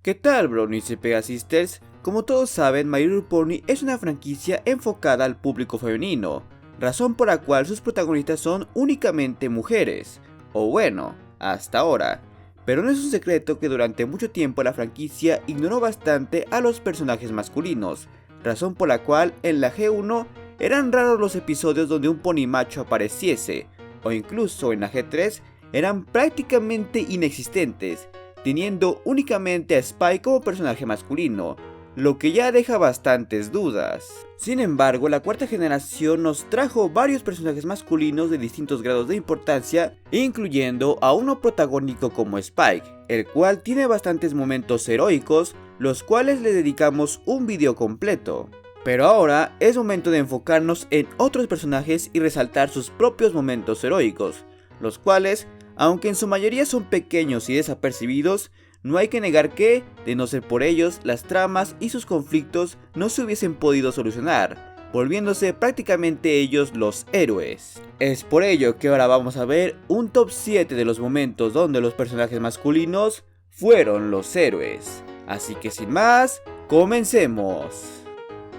¿Qué tal, Brownies y Pegasisters? Como todos saben, My Little Pony es una franquicia enfocada al público femenino, razón por la cual sus protagonistas son únicamente mujeres, o bueno, hasta ahora. Pero no es un secreto que durante mucho tiempo la franquicia ignoró bastante a los personajes masculinos, razón por la cual en la G1 eran raros los episodios donde un pony macho apareciese, o incluso en la G3 eran prácticamente inexistentes, teniendo únicamente a Spike como personaje masculino, lo que ya deja bastantes dudas. Sin embargo, la cuarta generación nos trajo varios personajes masculinos de distintos grados de importancia, incluyendo a uno protagónico como Spike, el cual tiene bastantes momentos heroicos, los cuales le dedicamos un video completo. Pero ahora es momento de enfocarnos en otros personajes y resaltar sus propios momentos heroicos, los cuales, aunque en su mayoría son pequeños y desapercibidos, no hay que negar que, de no ser por ellos, las tramas y sus conflictos no se hubiesen podido solucionar, volviéndose prácticamente ellos los héroes. Es por ello que ahora vamos a ver un top 7 de los momentos donde los personajes masculinos fueron los héroes. Así que sin más, comencemos.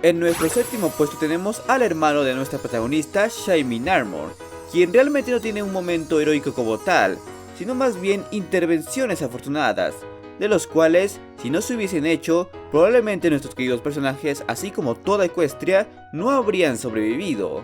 En nuestro séptimo puesto tenemos al hermano de nuestra protagonista, Shining Armor, quien realmente no tiene un momento heroico como tal, sino más bien intervenciones afortunadas, de los cuales, si no se hubiesen hecho, probablemente nuestros queridos personajes, así como toda Equestria, no habrían sobrevivido.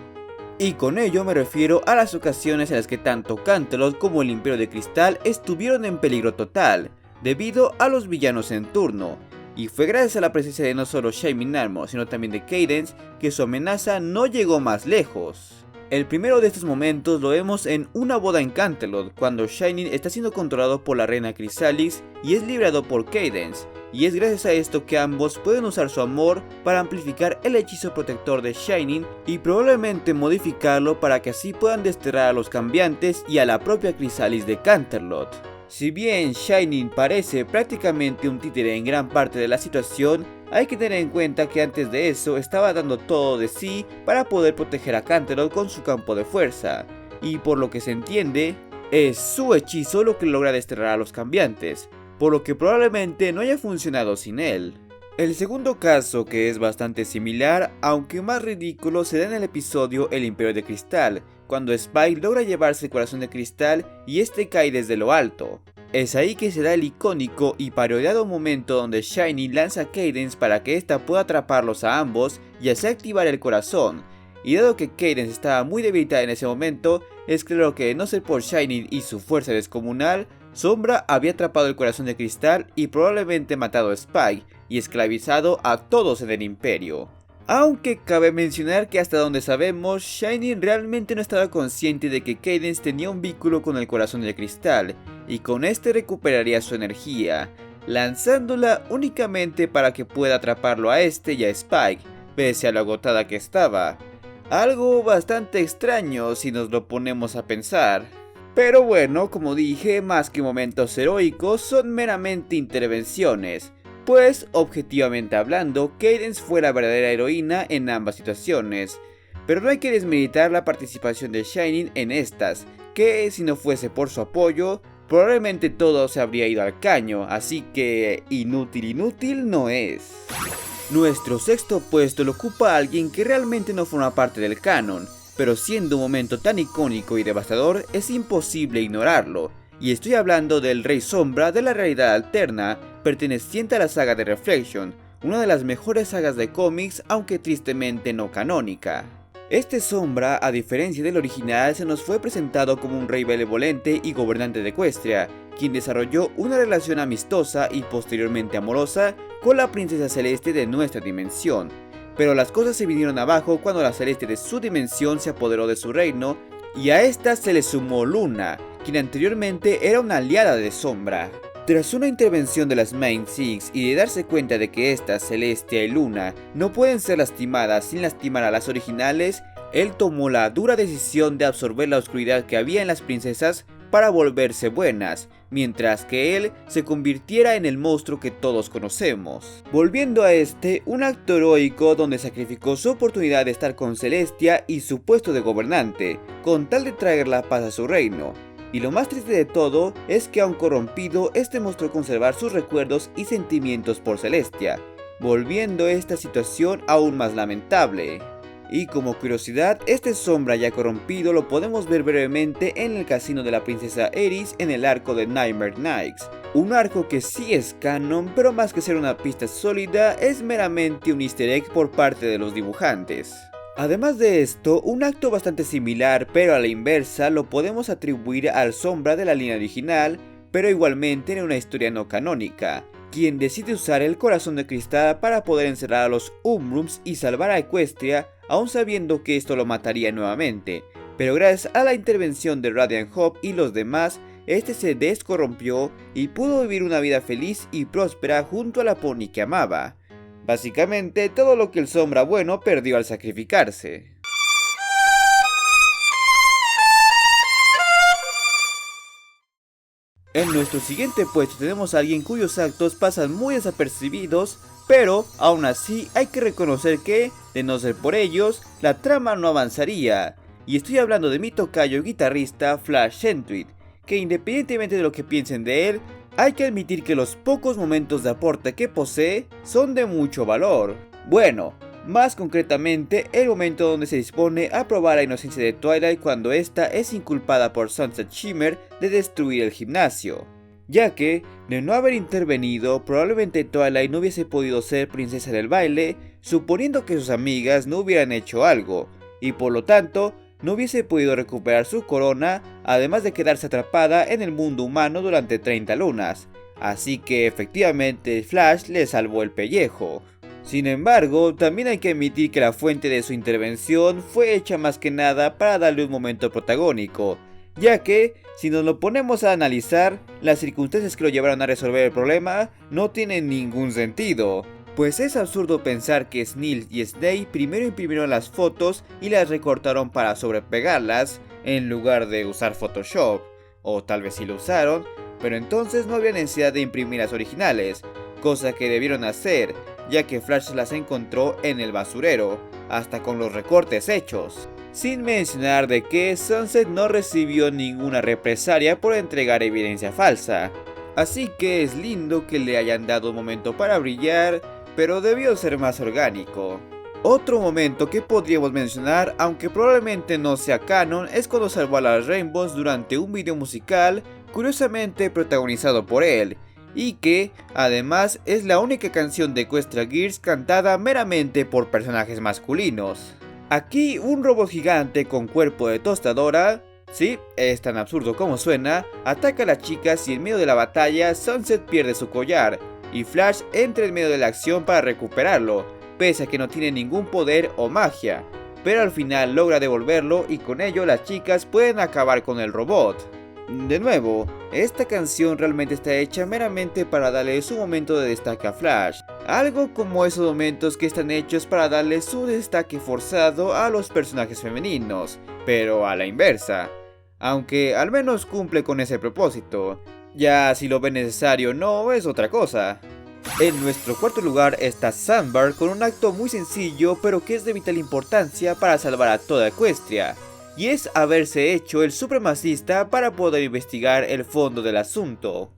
Y con ello me refiero a las ocasiones en las que tanto Canterlot como el Imperio de Cristal estuvieron en peligro total, debido a los villanos en turno, y fue gracias a la presencia de no solo Shining Armor, sino también de Cadance, que su amenaza no llegó más lejos. El primero de estos momentos lo vemos en una boda en Canterlot, cuando Shining está siendo controlado por la reina Chrysalis y es liberado por Cadance, y es gracias a esto que ambos pueden usar su amor para amplificar el hechizo protector de Shining y probablemente modificarlo para que así puedan desterrar a los cambiantes y a la propia Chrysalis de Canterlot. Si bien Shining parece prácticamente un títere en gran parte de la situación, hay que tener en cuenta que antes de eso estaba dando todo de sí para poder proteger a Canterlot con su campo de fuerza, y por lo que se entiende, es su hechizo lo que logra desterrar a los cambiantes, por lo que probablemente no haya funcionado sin él. El segundo caso, que es bastante similar, aunque más ridículo, se da en el episodio El Imperio de Cristal, cuando Spike logra llevarse el corazón de cristal y este cae desde lo alto. Es ahí que se da el icónico y parodiado momento donde Shiny lanza a Cadance para que ésta pueda atraparlos a ambos y así activar el corazón. Y dado que Cadance estaba muy debilitada en ese momento, es claro que de no ser por Shiny y su fuerza descomunal, Sombra había atrapado el corazón de cristal y probablemente matado a Spike y esclavizado a todos en el Imperio. Aunque cabe mencionar que hasta donde sabemos, Shiny realmente no estaba consciente de que Cadance tenía un vínculo con el corazón de cristal, y con este recuperaría su energía, lanzándola únicamente para que pueda atraparlo a este y a Spike, pese a lo agotada que estaba. Algo bastante extraño si nos lo ponemos a pensar. Pero bueno, como dije, más que momentos heroicos, son meramente intervenciones. Pues, objetivamente hablando, Cadance fue la verdadera heroína en ambas situaciones. Pero no hay que desmeritar la participación de Shining en estas, que si no fuese por su apoyo, probablemente todo se habría ido al caño, así que inútil no es. Nuestro sexto puesto lo ocupa alguien que realmente no forma parte del canon, pero siendo un momento tan icónico y devastador es imposible ignorarlo. Y estoy hablando del Rey Sombra de la realidad alterna, perteneciente a la saga de Reflection, una de las mejores sagas de cómics, aunque tristemente no canónica. Este Sombra, a diferencia del original, se nos fue presentado como un rey benevolente y gobernante de Equestria, quien desarrolló una relación amistosa y posteriormente amorosa con la princesa celeste de nuestra dimensión. Pero las cosas se vinieron abajo cuando la celeste de su dimensión se apoderó de su reino, y a esta se le sumó Luna, quien anteriormente era una aliada de Sombra. Tras una intervención de las Main Six y de darse cuenta de que estas, Celestia y Luna, no pueden ser lastimadas sin lastimar a las originales, él tomó la dura decisión de absorber la oscuridad que había en las princesas para volverse buenas, mientras que él se convirtiera en el monstruo que todos conocemos. Volviendo a un acto heroico donde sacrificó su oportunidad de estar con Celestia y su puesto de gobernante, con tal de traer la paz a su reino, Y lo más triste de todo es que aun corrompido, este mostró conservar sus recuerdos y sentimientos por Celestia, volviendo esta situación aún más lamentable. Y como curiosidad, este Sombra ya corrompido lo podemos ver brevemente en el casino de la princesa Eris en el arco de Nightmare Nights. Un arco que sí es canon, pero más que ser una pista sólida, es meramente un easter egg por parte de los dibujantes. Además de esto, un acto bastante similar pero a la inversa lo podemos atribuir al Sombra de la línea original, pero igualmente en una historia no canónica, quien decide usar el corazón de cristal para poder encerrar a los Umbrums y salvar a Equestria, aún sabiendo que esto lo mataría nuevamente, pero gracias a la intervención de Radiant Hope y los demás, este se descorrompió y pudo vivir una vida feliz y próspera junto a la pony que amaba. Básicamente todo lo que el Sombra bueno perdió al sacrificarse. En nuestro siguiente puesto tenemos a alguien cuyos actos pasan muy desapercibidos, pero aún así hay que reconocer que, de no ser por ellos, la trama no avanzaría. Y estoy hablando de mi tocayo guitarrista Flash Sentry, que independientemente de lo que piensen de él, hay que admitir que los pocos momentos de aporte que posee son de mucho valor. Bueno, más concretamente el momento donde se dispone a probar la inocencia de Twilight cuando ésta es inculpada por Sunset Shimmer de destruir el gimnasio, ya que, de no haber intervenido, probablemente Twilight no hubiese podido ser princesa del baile, suponiendo que sus amigas no hubieran hecho algo, y por lo tanto, no hubiese podido recuperar su corona, además de quedarse atrapada en el mundo humano durante 30 lunas, así que efectivamente Flash le salvó el pellejo. Sin embargo, también hay que admitir que la fuente de su intervención fue hecha más que nada para darle un momento protagónico, ya que, si nos lo ponemos a analizar, las circunstancias que lo llevaron a resolver el problema no tienen ningún sentido. Pues es absurdo pensar que Snail y Snape primero imprimieron las fotos y las recortaron para sobrepegarlas en lugar de usar Photoshop, o tal vez sí lo usaron, pero entonces no había necesidad de imprimir las originales, cosa que debieron hacer, ya que Flash las encontró en el basurero, hasta con los recortes hechos. Sin mencionar de que Sunset no recibió ninguna represalia por entregar evidencia falsa, así que es lindo que le hayan dado un momento para brillar, pero debió ser más orgánico. Otro momento que podríamos mencionar, aunque probablemente no sea canon, es cuando salvó a las Rainbows durante un video musical, curiosamente protagonizado por él, y que, además, es la única canción de Equestria Girls cantada meramente por personajes masculinos. Aquí, un robot gigante con cuerpo de tostadora, sí, es tan absurdo como suena, ataca a las chicas y en medio de la batalla, Sunset pierde su collar, y Flash entra en medio de la acción para recuperarlo, pese a que no tiene ningún poder o magia, pero al final logra devolverlo y con ello las chicas pueden acabar con el robot. De nuevo, esta canción realmente está hecha meramente para darle su momento de destaque a Flash, algo como esos momentos que están hechos para darle su destaque forzado a los personajes femeninos, pero a la inversa, aunque al menos cumple con ese propósito. Ya si lo ve necesario o no es otra cosa. En nuestro cuarto lugar está Sunbird con un acto muy sencillo pero que es de vital importancia para salvar a toda Equestria, y es haberse hecho el supremacista para poder investigar el fondo del asunto.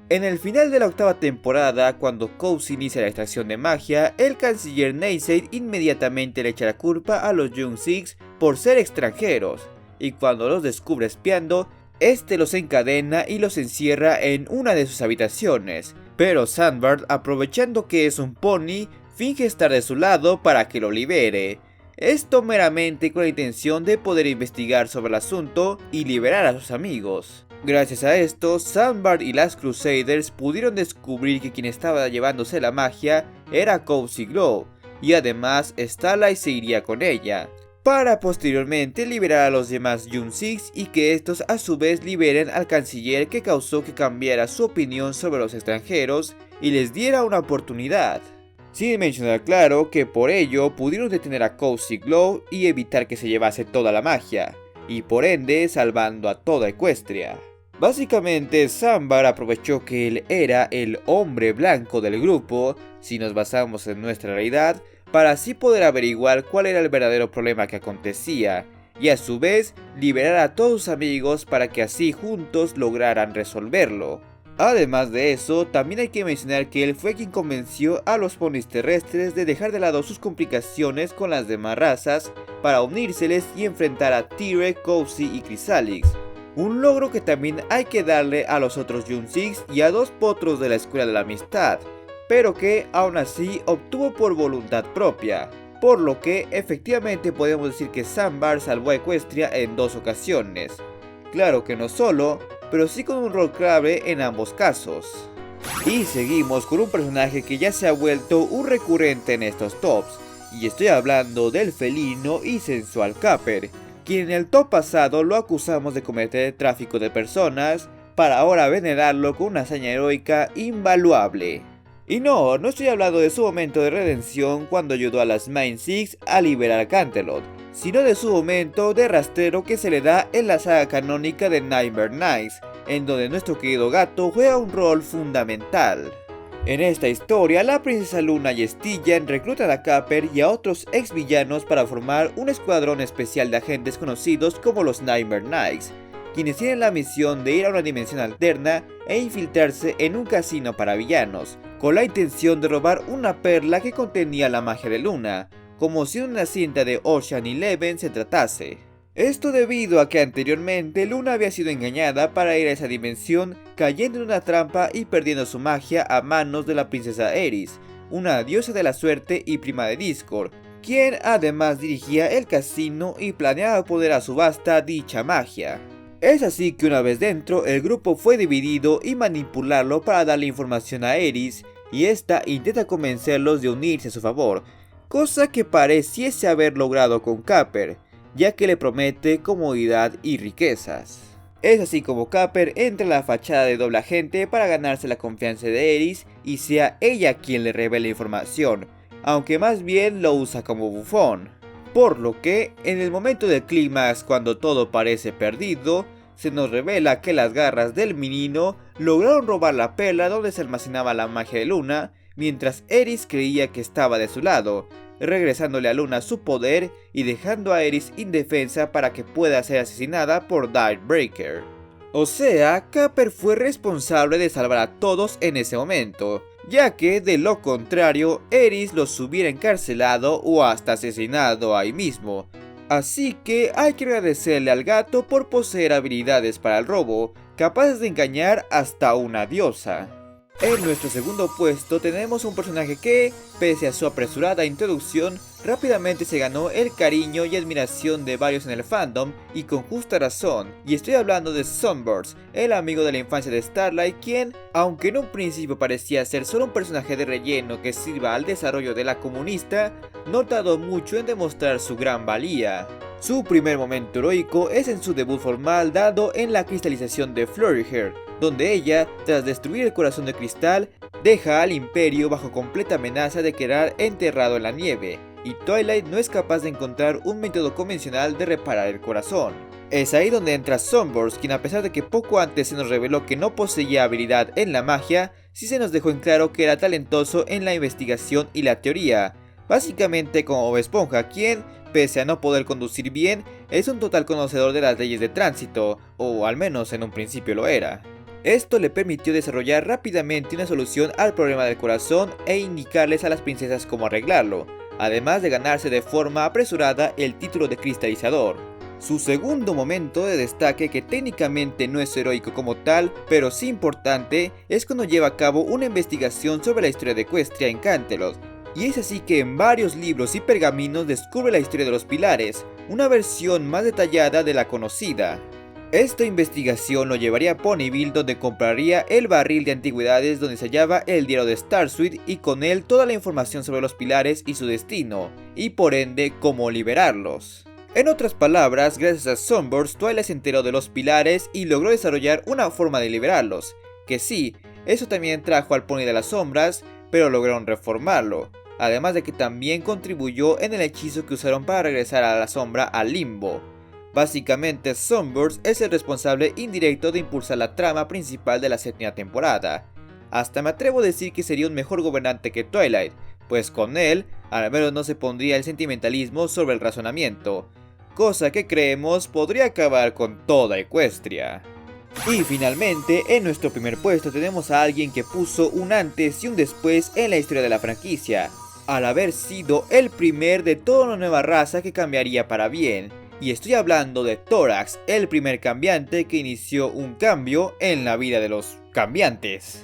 En el final de la octava temporada, cuando Coase inicia la extracción de magia, el canciller Naysaid inmediatamente le echa la culpa a los Young Six por ser extranjeros, y cuando los descubre espiando, este los encadena y los encierra en una de sus habitaciones, pero Sunbird, aprovechando que es un pony, finge estar de su lado para que lo libere. Esto meramente con la intención de poder investigar sobre el asunto y liberar a sus amigos. Gracias a esto, Sunbird y las Crusaders pudieron descubrir que quien estaba llevándose la magia era Cozy Glow, y además Starlight se iría con ella, para posteriormente liberar a los demás Young Six y que estos a su vez liberen al canciller que causó que cambiara su opinión sobre los extranjeros y les diera una oportunidad. Sin mencionar claro que por ello pudieron detener a Cozy Glow y evitar que se llevase toda la magia, y por ende salvando a toda Equestria. Básicamente Sunbird aprovechó que él era el hombre blanco del grupo, si nos basamos en nuestra realidad, para así poder averiguar cuál era el verdadero problema que acontecía, y a su vez liberar a todos sus amigos para que así juntos lograran resolverlo. Además de eso, también hay que mencionar que él fue quien convenció a los ponis terrestres de dejar de lado sus complicaciones con las demás razas para unírseles y enfrentar a Tyrek, Cozy y Chrysalix. Un logro que también hay que darle a los otros Young Six y a dos potros de la Escuela de la Amistad, pero que aún así obtuvo por voluntad propia, por lo que efectivamente podemos decir que Zambar salvó a Equestria en dos ocasiones. Claro que no solo, pero sí con un rol clave en ambos casos. Y seguimos con un personaje que ya se ha vuelto un recurrente en estos tops, y estoy hablando del felino y sensual Capper, quien en el top pasado lo acusamos de cometer tráfico de personas, para ahora venerarlo con una hazaña heroica invaluable. Y no estoy hablando de su momento de redención cuando ayudó a las Main Six a liberar a Canterlot, sino de su momento de rastrero que se le da en la saga canónica de Nightmare Nights, en donde nuestro querido gato juega un rol fundamental. En esta historia, la princesa Luna y Stygian reclutan a Capper y a otros ex villanos para formar un escuadrón especial de agentes conocidos como los Nightmare Knights, quienes tienen la misión de ir a una dimensión alterna e infiltrarse en un casino para villanos, con la intención de robar una perla que contenía la magia de Luna, como si una cinta de Ocean Eleven se tratase. Esto debido a que anteriormente Luna había sido engañada para ir a esa dimensión, cayendo en una trampa y perdiendo su magia a manos de la princesa Eris, una diosa de la suerte y prima de Discord, quien además dirigía el casino y planeaba poner a subasta dicha magia. Es así que una vez dentro, el grupo fue dividido y manipularlo para darle información a Eris, y esta intenta convencerlos de unirse a su favor, cosa que pareciese haber logrado con Capper, ya que le promete comodidad y riquezas. Es así como Capper entra a la fachada de doble agente para ganarse la confianza de Eris y sea ella quien le revele información, aunque más bien lo usa como bufón. Por lo que, en el momento del clímax cuando todo parece perdido, se nos revela que las garras del menino lograron robar la perla donde se almacenaba la magia de Luna, mientras Eris creía que estaba de su lado, regresándole a Luna su poder y dejando a Eris indefensa para que pueda ser asesinada por Darkbreaker. O sea, Capper fue responsable de salvar a todos en ese momento, ya que de lo contrario Eris los hubiera encarcelado o hasta asesinado ahí mismo. Así que hay que agradecerle al gato por poseer habilidades para el robo, capaces de engañar hasta una diosa. En nuestro segundo puesto tenemos un personaje que, pese a su apresurada introducción, rápidamente se ganó el cariño y admiración de varios en el fandom, y con justa razón, y estoy hablando de Sunburst, el amigo de la infancia de Starlight, quien, aunque en un principio parecía ser solo un personaje de relleno que sirva al desarrollo de la comunista, no tardó mucho en demostrar su gran valía. Su primer momento heroico es en su debut formal dado en la cristalización de Florrier, donde ella, tras destruir el corazón de cristal, deja al imperio bajo completa amenaza de quedar enterrado en la nieve, y Twilight no es capaz de encontrar un método convencional de reparar el corazón. Es ahí donde entra Sunburst, quien a pesar de que poco antes se nos reveló que no poseía habilidad en la magia, sí se nos dejó en claro que era talentoso en la investigación y la teoría, básicamente como Bob Esponja, quien, pese a no poder conducir bien, es un total conocedor de las leyes de tránsito, o al menos en un principio lo era. Esto le permitió desarrollar rápidamente una solución al problema del corazón e indicarles a las princesas cómo arreglarlo, además de ganarse de forma apresurada el título de cristalizador. Su segundo momento de destaque, que técnicamente no es heroico como tal, pero sí importante, es cuando lleva a cabo una investigación sobre la historia de Equestria en Canterlot, y es así que en varios libros y pergaminos descubre la historia de los pilares, una versión más detallada de la conocida. Esta investigación lo llevaría a Ponyville, donde compraría el barril de antigüedades donde se hallaba el diario de Starsuit y con él toda la información sobre los pilares y su destino, y por ende cómo liberarlos. En otras palabras, gracias a Sunburst, Twilight se enteró de los pilares y logró desarrollar una forma de liberarlos, que sí, eso también trajo al Pony de las Sombras, pero lograron reformarlo, además de que también contribuyó en el hechizo que usaron para regresar a la sombra al Limbo. Básicamente, Sunburst es el responsable indirecto de impulsar la trama principal de la séptima temporada. Hasta me atrevo a decir que sería un mejor gobernante que Twilight, pues con él, al menos no se pondría el sentimentalismo sobre el razonamiento. cosa que creemos podría acabar con toda Equestria. Y finalmente, en nuestro primer puesto tenemos a alguien que puso un antes y un después en la historia de la franquicia, al haber sido el primer de toda una nueva raza que cambiaría para bien. Y estoy hablando de Thorax, el primer cambiante que inició un cambio en la vida de los cambiantes.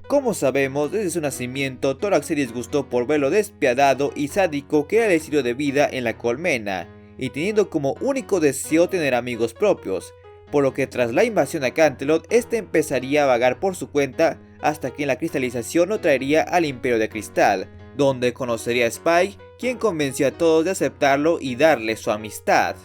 Como sabemos, desde su nacimiento, Thorax se disgustó por ver lo despiadado y sádico que era el estilo de vida en la colmena, y teniendo como único deseo tener amigos propios, por lo que tras la invasión a Canterlot, este empezaría a vagar por su cuenta hasta que en la cristalización lo traería al Imperio de Cristal, donde conocería a Spike, quien convenció a todos de aceptarlo y darle su amistad.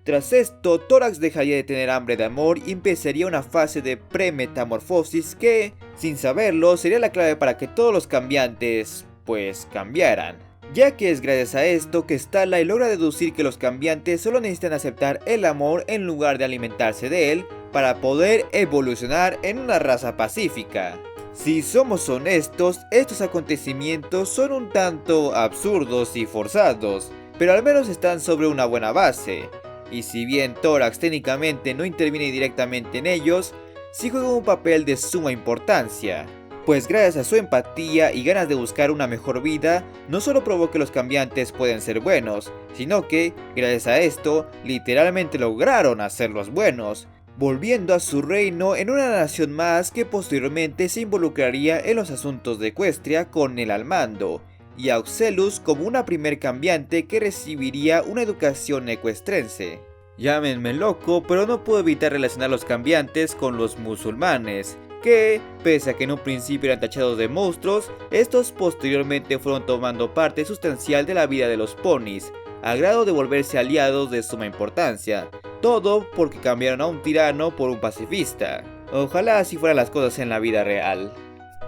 Tras esto, Thorax dejaría de tener hambre de amor y empezaría una fase de premetamorfosis que, sin saberlo, sería la clave para que todos los cambiantes, pues, cambiaran. Ya que es gracias a esto que Starlight logra deducir que los cambiantes solo necesitan aceptar el amor en lugar de alimentarse de él para poder evolucionar en una raza pacífica. Si somos honestos, estos acontecimientos son un tanto absurdos y forzados, pero al menos están sobre una buena base. Y si bien Thorax técnicamente no interviene directamente en ellos, sí juega un papel de suma importancia, pues gracias a su empatía y ganas de buscar una mejor vida, no solo probó que los cambiantes pueden ser buenos, sino que, gracias a esto, literalmente lograron hacerlos buenos, volviendo a su reino en una nación más que posteriormente se involucraría en los asuntos de Equestria con él al mando, y a Oxellus como una primer cambiante que recibiría una educación ecuestrense. Llámenme loco, pero no puedo evitar relacionar los cambiantes con los musulmanes, que, pese a que en un principio eran tachados de monstruos, estos posteriormente fueron tomando parte sustancial de la vida de los ponis, a grado de volverse aliados de suma importancia, todo porque cambiaron a un tirano por un pacifista. Ojalá así fueran las cosas en la vida real.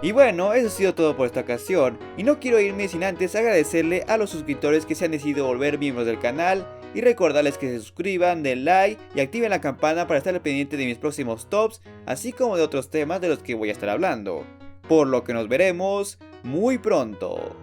Y bueno, eso ha sido todo por esta ocasión, y no quiero irme sin antes agradecerle a los suscriptores que se han decidido volver miembros del canal, y recordarles que se suscriban, den like y activen la campana para estar al pendiente de mis próximos tops, así como de otros temas de los que voy a estar hablando. Por lo que nos veremos muy pronto.